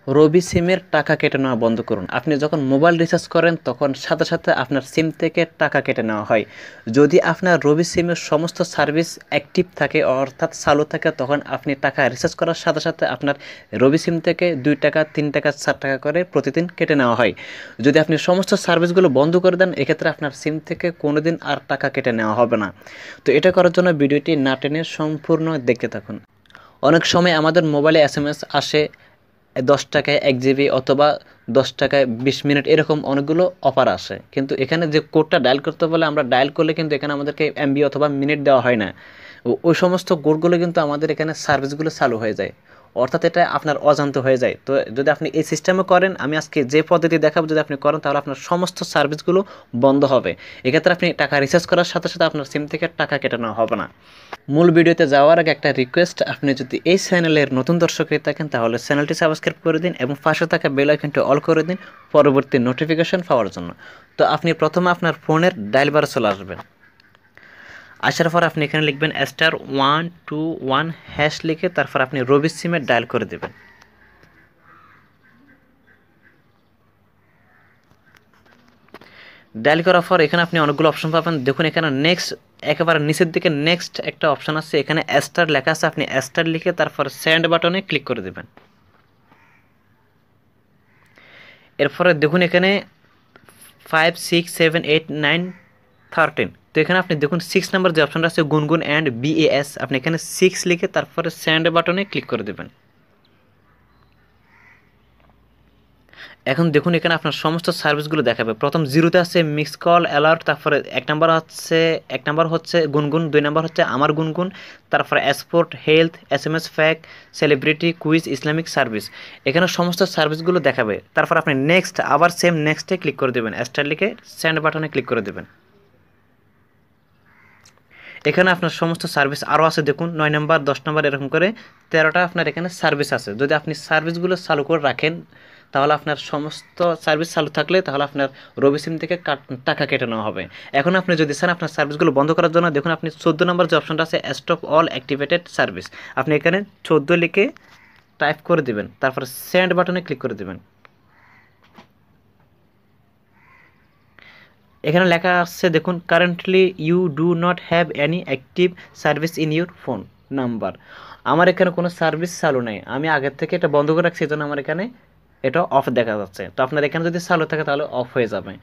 রবি সিমের টাকা কেটে নেওয়া বন্ধ করুন। আপনি যখন মোবাইল রিচার্জ করেন তখন সাথে সাথে আপনার সিম থেকে টাকা কেটে নেওয়া হয়। যদি আপনার রবি সিমের সমস্ত সার্ভিস অ্যাক্টিভ থাকে অর্থাৎ চালু থাকে, তখন আপনি টাকা রিচার্জ করার সাথে সাথে আপনার রবি সিম থেকে 2 টাকা 3 টাকা 4 টাকা করে প্রতিদিন কেটে নেওয়া হয়। যদি আপনি সমস্ত সার্ভিসগুলো বন্ধ করে দেন, এক্ষেত্রে আপনার সিম থেকে কোনোদিন আর টাকা কেটে নেওয়া হবে না। তো এটা করার জন্য ভিডিওটি না টেনে সম্পূর্ণ দেখতে থাকুন। অনেক সময় আমাদের মোবাইলে SMS আসে 10 টাকায় 1 জিবি অথবা 10 টাকায় 20 মিনিট, এরকম অনেকগুলো অফার আসে। কিন্তু এখানে যে কোডটা ডায়াল করতে বলে, আমরা ডায়াল করলে কিন্তু এখানে আমাদেরকে MB অথবা মিনিট দেওয়া হয় না। ওই সমস্ত কোডগুলো কিন্তু আমাদের এখানে সার্ভিসগুলো চালু হয়ে যায়, অর্থাৎ এটা আপনার অজান্ত হয়ে যায়। তো যদি আপনি এই সিস্টেমে করেন, আমি আজকে যে পদ্ধতি দেখাবো, যদি আপনি করেন তাহলে আপনার সমস্ত সার্ভিসগুলো বন্ধ হবে। এক্ষেত্রে আপনি টাকা রিচার্জ করার সাথে সাথে আপনার সিম থেকে টাকা কেটে নেওয়া হবে না। মূল ভিডিওতে যাওয়ার আগে একটা রিকোয়েস্ট, আপনি যদি এই চ্যানেলের নতুন দর্শক হয়ে থাকেন তাহলে চ্যানেলটি সাবস্ক্রাইব করে দিন এবং পাশে থাকা বেল আইকনটি অল করে দিন পরবর্তী নোটিফিকেশন পাওয়ার জন্য। তো আপনি প্রথমে আপনার ফোনের ডায়াল বারে চলে আসবেন। আসার পর আপনি এখানে লিখবেন *121# লিখে তারপর আপনি রবি সিমে ডায়াল করে দেবেন। ডায়াল করার পর এখানে আপনি অনেকগুলো অপশন পাবেন। দেখুন এখানে নেক্সট, একেবারে নিচের দিকে নেক্সট একটা অপশন আছে, এখানে স্টার লেখা আছে। আপনি স্টার লিখে তারপর সেন্ড বাটনে ক্লিক করে দেবেন। এরপরে দেখুন এখানে 5 6 7 8 9 13, তো এখানে আপনি দেখুন 6 নাম্বার যে অপশনটা আছে গুনগুন অ্যান্ড BAS, আপনি এখানে 6 লিখে তারপরে সেন্ড বাটনে ক্লিক করে দেবেন। এখন দেখুন এখানে আপনার সমস্ত সার্ভিসগুলো দেখাবে। প্রথম 0তে আছে মিস কল অ্যালার্ট, তারপরে এক নাম্বার হচ্ছে গুনগুন, 2 নাম্বার হচ্ছে আমার গুনগুন, তারপরে স্পোর্ট, হেলথ, SMS ফ্যাক, সেলিব্রিটি, কুইজ, ইসলামিক সার্ভিস। এখানে সমস্ত সার্ভিসগুলো দেখাবে। তারপর আপনি নেক্সট, আবার সেম নেক্সটে ক্লিক করে দেবেন, স্টার লিখে সেন্ড বাটনে ক্লিক করে দেবেন। এখানে আপনার সমস্ত সার্ভিস আরও আছে, দেখুন 9 নাম্বার 10 নাম্বার এরকম করে 13টা আপনার এখানে সার্ভিস আছে। যদি আপনি সার্ভিসগুলো চালু করে রাখেন তাহলে আপনার সমস্ত সার্ভিস চালু থাকলে তাহলে আপনার রবি সিম থেকে টাকা কেটে নেওয়া হবে। এখন আপনি যদি চান আপনার সার্ভিসগুলো বন্ধ করার জন্য, দেখুন আপনি 14 নম্বর যে অপশনটা আছে স্টপ অল অ্যাক্টিভেটেড সার্ভিস, আপনি এখানে 14 লিখে টাইপ করে দেবেন, তারপর সেন্ড বাটনে ক্লিক করে দেবেন। এখানে লেখা আছে দেখুন currently you do not have any active service in your phone number. আমার এখানে কোনো সার্ভিস চালু নেই, আমি আগের থেকে এটা বন্ধ করে রাখছি, এই জন্য আমার এখানে এটা অফ দেখা যাচ্ছে। তো আপনার এখানে যদি চালু থাকে তাহলে অফ হয়ে যাবে।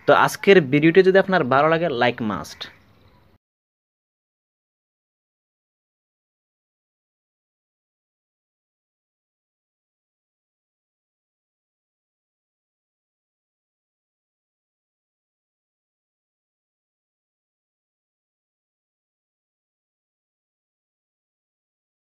তো আজকের ভিডিওটি যদি আপনার ভালো লাগে, লাইক মাস্ট।